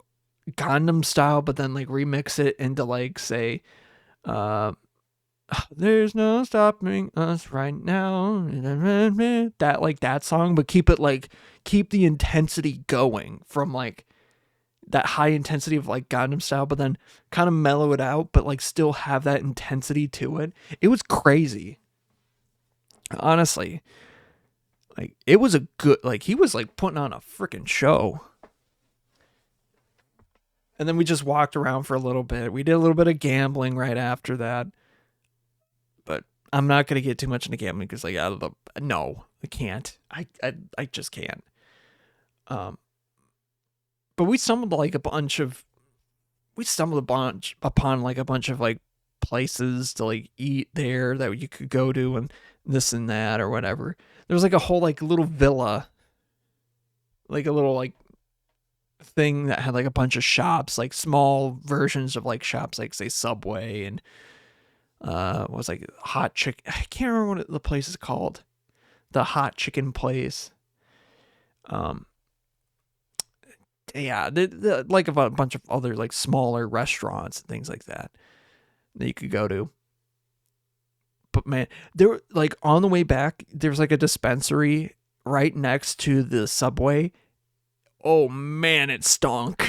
Speaker 1: Gundam style, but then like remix it into like say, uh, there's no stopping us right now. That like that song, but keep the intensity going from like that high intensity of like Gundam style, but then kind of mellow it out, but like still have that intensity to it. It was crazy. Honestly. Like it was a good like he was like putting on a freaking show. And then we just walked around for a little bit. We did a little bit of gambling right after that. But I'm not gonna get too much into gambling because like out of the no, I can't. I just can't. Um but we stumbled a bunch upon like a bunch of like places to like eat there that you could go to and this and that or whatever. There was like a whole like little villa, like a little like thing that had like a bunch of shops, like small versions of like shops like say Subway and was like hot chicken. I can't remember what the place is called. The hot chicken place. Um yeah, like a bunch of other like smaller restaurants and things like that you could go to. But man, there like on the way back, there was like a dispensary right next to the Subway. Oh man, it stunk.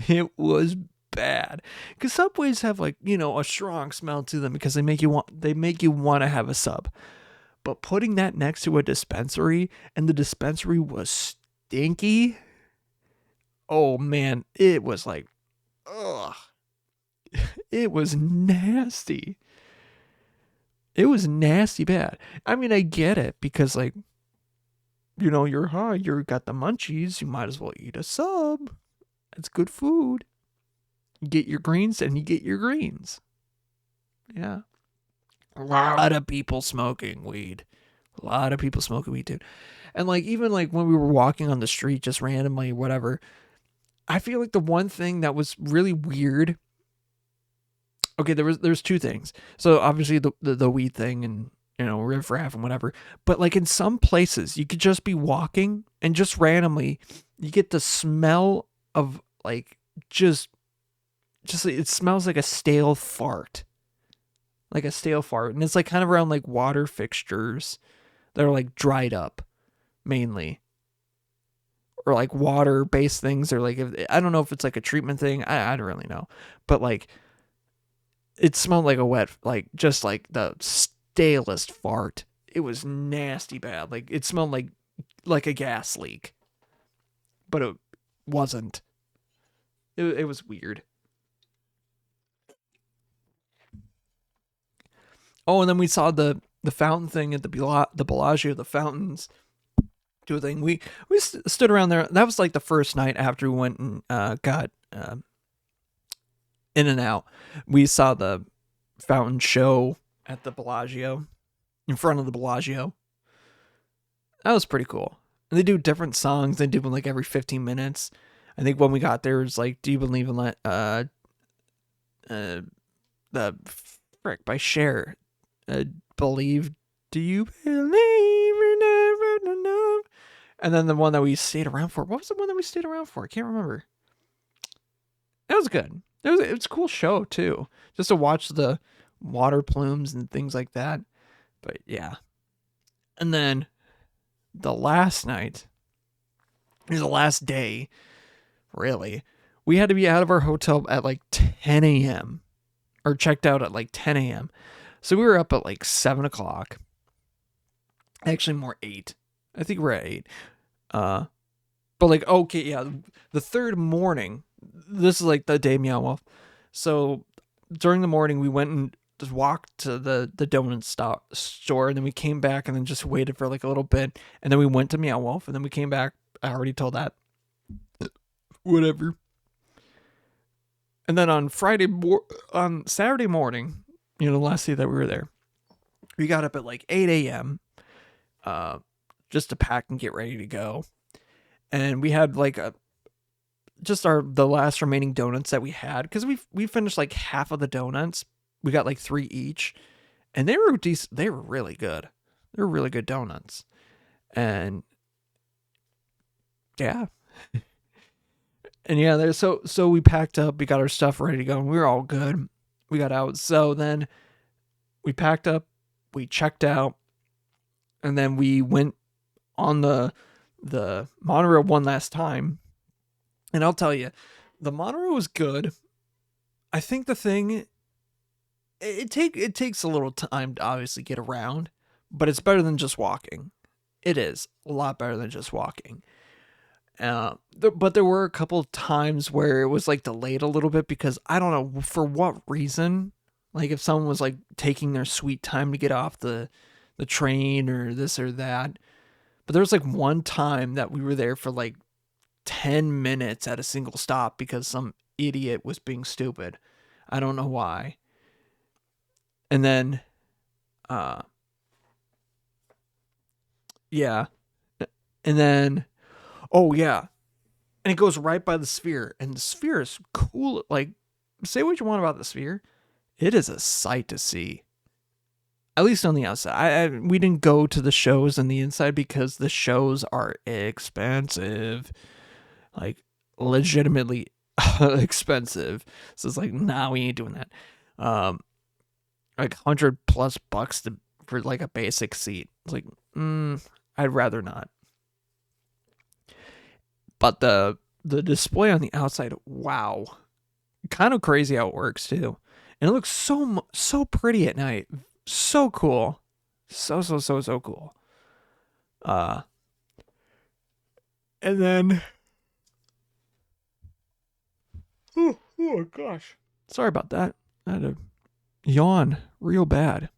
Speaker 1: It was bad because Subways have like a strong smell to them because they make you want to have a sub. But putting that next to a dispensary and the dispensary was stinky. Oh man, it was like, ugh, it was nasty. It was nasty bad. I mean, I get it because like, you're high, you got the munchies, you might as well eat a sub. It's good food. You get your greens and you get your greens. Yeah. A lot of people smoking weed. A lot of people smoking weed, dude. And like even like when we were walking on the street just randomly, whatever, I feel like the one thing that was really weird. Okay, there's two things. So obviously the weed thing and riffraff and whatever. But like in some places you could just be walking and just randomly you get the smell of like just it smells like a stale fart. Like a stale fart. And it's like kind of around like water fixtures that are like dried up mainly. Or like water based things or like I don't know if it's like a treatment thing. I don't really know. But like it smelled like a wet, like just like the stalest fart. It was nasty bad. Like it smelled like a gas leak, but it wasn't. It was weird. Oh, and then we saw the fountain thing at the Bellagio, the fountains do a thing. We stood around there. That was like the first night after we went and got in and out. We saw the fountain show at the Bellagio, in front of the Bellagio. That was pretty cool. And they do different songs. They do them like every 15 minutes. I think when we got there, it was like, do you believe in the frick, by Cher. Believe, do you believe in never enough? And then the one that we stayed around for. What was the one that we stayed around for? I can't remember. It was good. It was a cool show too, just to watch the water plumes and things like that. But yeah, and then the last night, the last day, really, we had to be out of our hotel at like 10 a.m. or checked out at like 10 a.m. So we were up at like 7 o'clock. Actually, more 8. I think we're at 8. But like, okay, yeah, the third morning, this is like the day Meow Wolf. So during the morning, we went and just walked to the donut store, and then we came back and then just waited for like a little bit, and then we went to Meow Wolf, and then we came back. I already told that. Whatever. And then on on Saturday morning, the last day that we were there, we got up at like 8 a.m. Just to pack and get ready to go. And we had like the last remaining donuts that we had, because we finished like half of the donuts. We got like 3 each, and they were decent. They were really good. They were really good donuts. And yeah. And yeah, so we packed up, we got our stuff ready to go, and we were all good. We got out. So then we packed up, we checked out, and then we went on the monorail one last time. And I'll tell you, the monorail was good. I think the thing, it takes a little time to obviously get around, but it's better than just walking. It is a lot better than just walking. But there were a couple of times where it was like delayed a little bit, because I don't know for what reason. Like if someone was like taking their sweet time to get off the train or this or that. But there was like one time that we were there for like 10 minutes at a single stop because some idiot was being stupid. I don't know why. And then, yeah. And then, oh yeah. And it goes right by the Sphere. And the Sphere is cool. Like, say what you want about the Sphere. It is a sight to see. At least on the outside. We didn't go to the shows on the inside because the shows are expensive. Like, legitimately expensive. So it's like, nah, we ain't doing that. Like $100+ for like a basic seat. It's like, I'd rather not. But the display on the outside, wow. Kind of crazy how it works too. And it looks so pretty at night. So cool. So cool. And then, oh gosh. Sorry about that. I had to yawn real bad.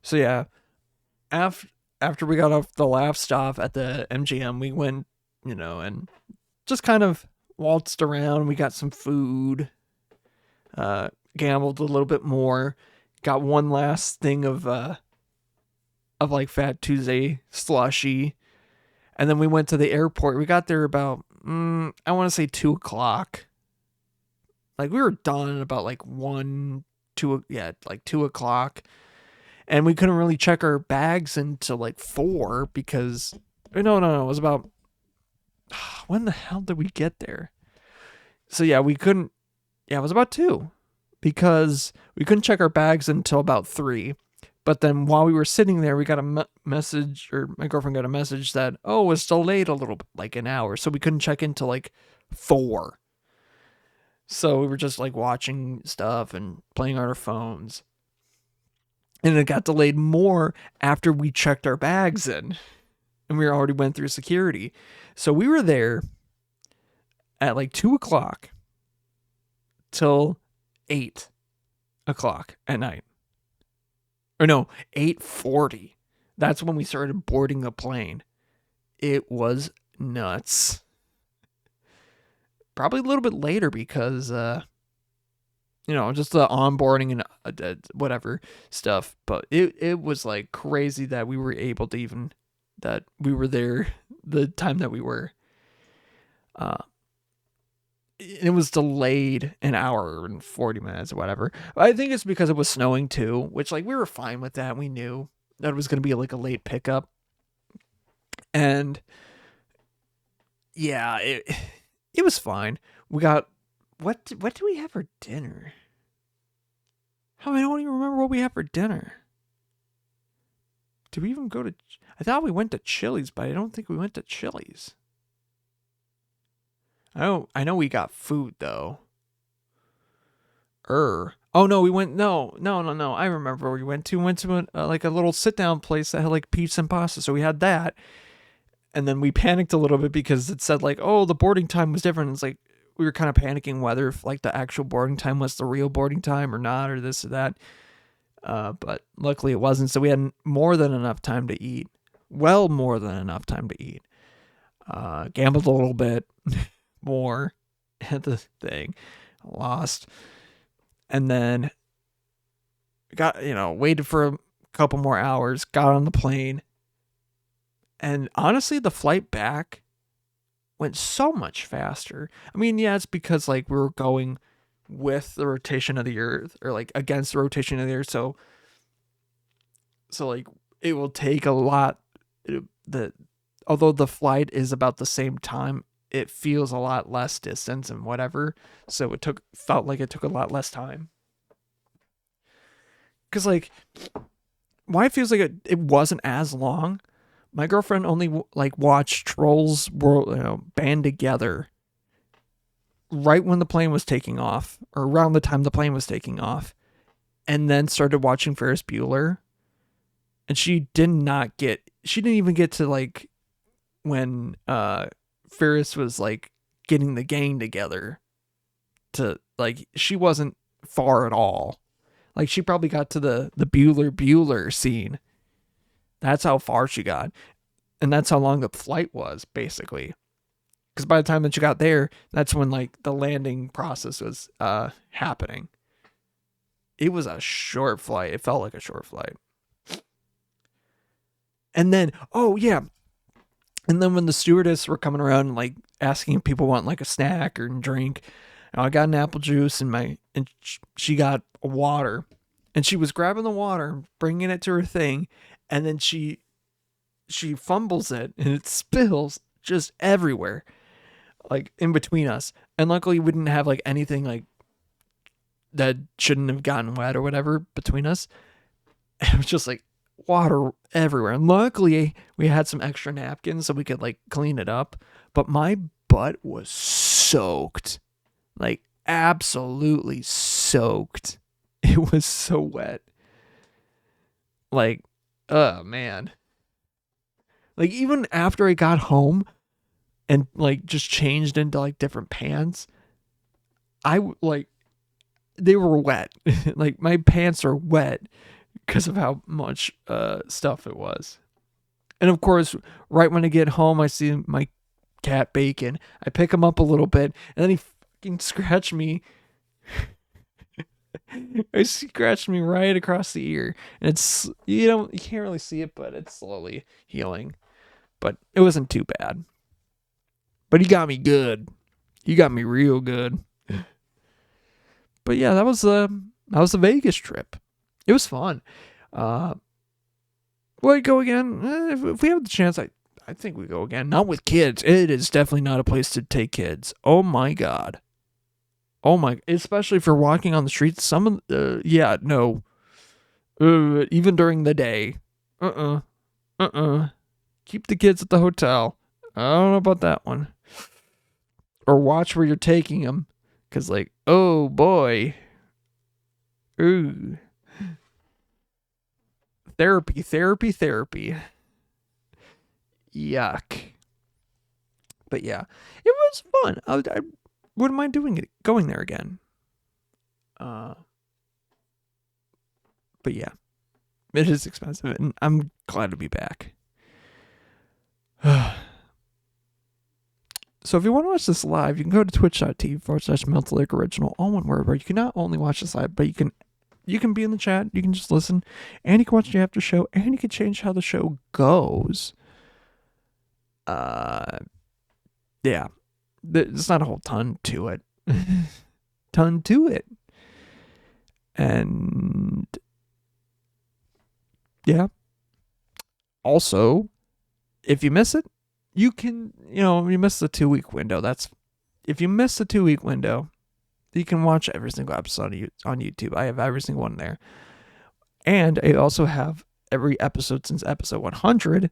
Speaker 1: So yeah, after we got off the last stop at the MGM, we went, and just kind of waltzed around. We got some food, gambled a little bit more, got one last thing of like Fat Tuesday slushy, and then we went to the airport. We got there about I want to say 2 o'clock. Like we were done at about like 2 o'clock. And we couldn't really check our bags until like 4 because no, it was about, when the hell did we get there? So yeah, it was about 2 because we couldn't check our bags until about 3. But then while we were sitting there, we got a message, or my girlfriend got a message that, oh, it's delayed a little bit, like an hour. So we couldn't check in till like 4. So we were just like watching stuff and playing on our phones. And it got delayed more after we checked our bags in. And we already went through security. So we were there at like 2 o'clock till 8 o'clock at night. Or no, 8:40. That's when we started boarding the plane. It was nuts. Probably a little bit later because, just the onboarding and whatever stuff. But it was like crazy that we were able to that we were there the time that we were. it was delayed an hour and 40 minutes or whatever. I think it's because it was snowing too, which like we were fine with that. We knew that it was going to be like a late pickup. And yeah, it was fine. We got what do we have for dinner? How I don't even remember what we had for dinner. Did we even go to I thought we went to Chili's, but I don't think we went to Chili's. I know we got food though. Oh no, we went no. I remember where we went to. We went to like a little sit down place that had like pizza and pasta. So we had that, and then we panicked a little bit because it said like, oh, the boarding time was different. It's like we were kind of panicking whether if like the actual boarding time was the real boarding time or not, or this or that. But luckily it wasn't. So we had more than enough time to eat. Well, more than enough time to eat. Gambled a little bit more at the thing. Lost. And then got, waited for a couple more hours, got on the plane. And honestly, the flight back went so much faster. I mean, yeah, it's because like we were going with the rotation of the earth or like against the rotation of the earth. So like it will take a lot. Although the flight is about the same time, it feels a lot less distance and whatever. So felt like it took a lot less time. Cause like, why it feels like it wasn't as long. My girlfriend only like watched Trolls World, band together right when the plane was taking off, or around the time the plane was taking off, and then started watching Ferris Bueller. And she didn't even get to like when Ferris was like getting the gang together to like, she wasn't far at all. Like she probably got to the Bueller scene. That's how far she got. And that's how long the flight was, basically. Because by the time that you got there, that's when like the landing process was happening. It was a short flight. It felt like a short flight. And then, oh yeah. And then when the stewardess were coming around and like asking if people want like a snack or a drink, I got an apple juice and she got a water. And she was grabbing the water, bringing it to her thing, and then she fumbles it and it spills just everywhere, like in between us. And luckily we didn't have like anything like that shouldn't have gotten wet or whatever between us. It was just like water everywhere. And luckily we had some extra napkins so we could like clean it up. But my butt was soaked, like absolutely soaked. It was so wet. Like, oh man. Like even after I got home and like just changed into like different pants, they were wet. Like my pants are wet because of how much stuff it was. And of course, right when I get home, I see my cat Bacon. I pick him up a little bit and then he fucking scratched me. He scratched me right across the ear. And it's, you can't really see it, but it's slowly healing. But it wasn't too bad. But he got me good. He got me real good. But yeah, that was the Vegas trip. It was fun. Will I go again? If we have the chance, I think we go again. Not with kids. It is definitely not a place to take kids. Oh my god. Oh my! Especially if you're walking on the streets. No. Even during the day. Keep the kids at the hotel. I don't know about that one. Or watch where you're taking them. Because, like, oh boy. Ooh. Therapy. Yuck. But yeah, it was fun. I wouldn't mind going there again. But yeah, it is expensive, and I'm glad to be back. So if you want to watch this live, you can go to twitch.tv/MeltLakeOriginal, all one word, where you can not only watch this live, but you can be in the chat, you can just listen, and you can watch the after show, and you can change how the show goes. Yeah. There's not a whole ton to it. ton to it. And yeah. Also, if you miss it, you can, you miss the 2-week window. If you miss the 2-week window, you can watch every single episode on YouTube. I have every single one there. And I also have every episode since episode 100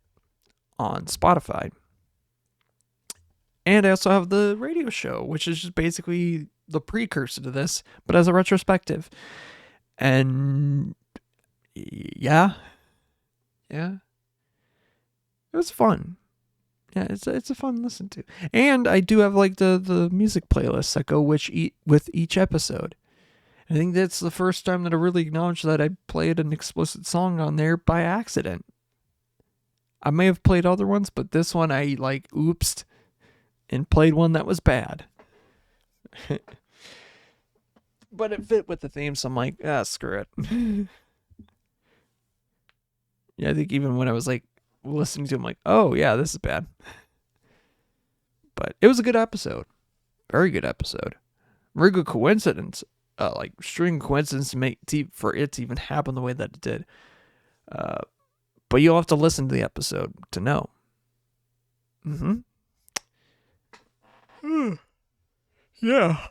Speaker 1: on Spotify. And I also have the radio show, which is just basically the precursor to this, but as a retrospective. And yeah. It was fun. Yeah, it's a fun listen to. And I do have like the music playlists that go with each episode. I think that's the first time that I really acknowledged that I played an explicit song on there by accident. I may have played other ones, but this one I like oopsed and played one that was bad. But it fit with the theme, so I'm like, screw it. Yeah, I think even when I was like listening to him, like, oh yeah, this is bad. But it was a good episode. Very good episode. Very good coincidence. Like string coincidence for it to even happen the way that it did. But you'll have to listen to the episode to know. Yeah.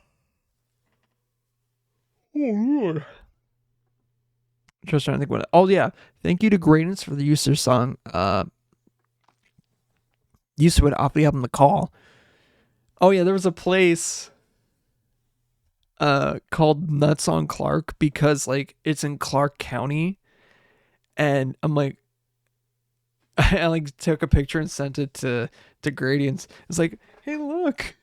Speaker 1: Oh Lord. Just trying to think what. Oh yeah, thank you to Greatness for the use of their song. Used to it off the album The Call. Oh yeah, there was a place called Nuts on Clark because like it's in Clark County, and I'm like, I like took a picture and sent it to Gradients. It's like, hey look,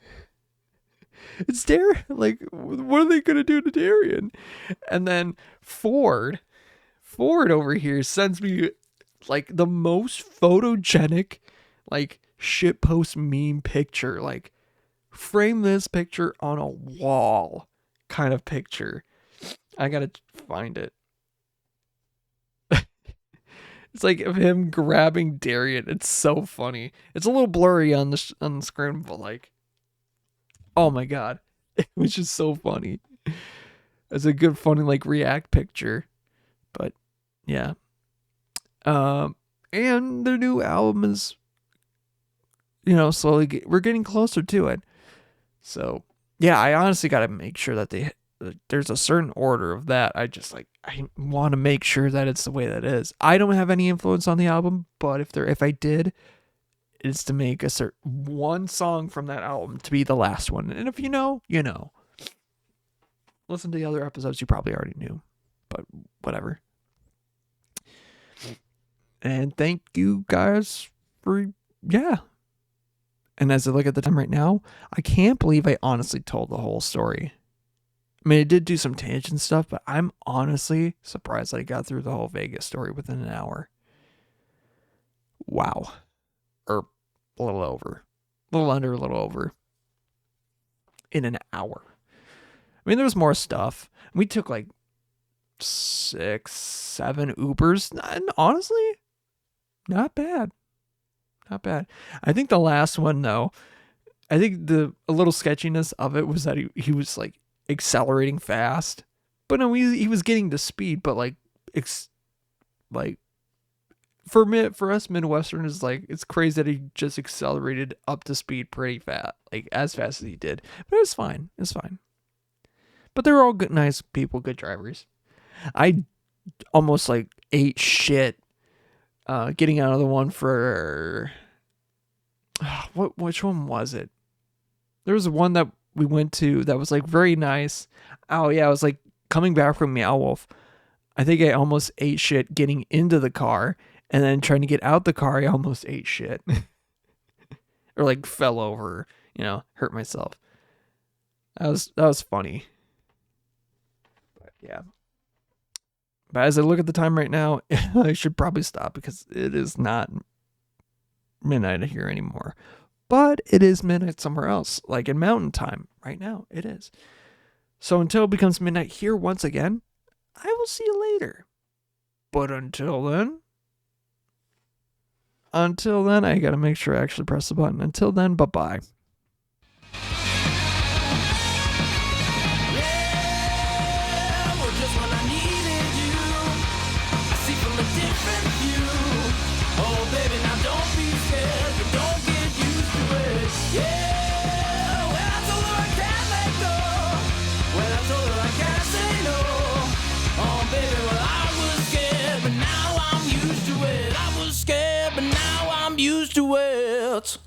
Speaker 1: it's Darien. Like, what are they gonna do to Darien? And then Ford over here sends me like the most photogenic like shitpost meme picture, like frame this picture on a wall kind of picture. I gotta find it. It's like of him grabbing Darien. It's so funny. It's a little blurry on the screen, but like, oh my god, it was just so funny. It's a good funny like react picture. But yeah. And their new album is, slowly we're getting closer to it. So yeah, I honestly got to make sure that there's a certain order of that. I want to make sure that it's the way that it is. I don't have any influence on the album, but if I did, it's to make one song from that album to be the last one. And if you know, you know. Listen to the other episodes, you probably already knew, but whatever. And thank you guys for, yeah. And as I look at the time right now, I can't believe I honestly told the whole story. I mean, I did do some tangent stuff, but I'm honestly surprised that I got through the whole Vegas story within an hour. Wow. Or a little over. A little under, a little over. In an hour. I mean, there was more stuff. We took like 6, 7 Ubers. And honestly, not bad. Not bad. I think the last one, though, I think a little sketchiness of it was that he was like accelerating fast. But no, he was getting to speed, but like for us Midwesterners, like it's crazy that he just accelerated up to speed pretty fast, like as fast as he did. But it was fine. It's fine. But they were all good, nice people, good drivers. I almost like ate shit getting out of the one for which one was it? There was one that we went to that was like very nice. Oh yeah, I was like coming back from Meow Wolf. I think I almost ate shit getting into the car, and then trying to get out the car, I almost ate shit. Or like fell over, hurt myself. That was funny. But yeah. But as I look at the time right now, I should probably stop because it is not midnight here anymore. But it is midnight somewhere else, like in Mountain Time. Right now, it is. So until it becomes midnight here once again, I will see you later. But until then, I gotta make sure I actually press the button. Until then, bye-bye.
Speaker 2: to it.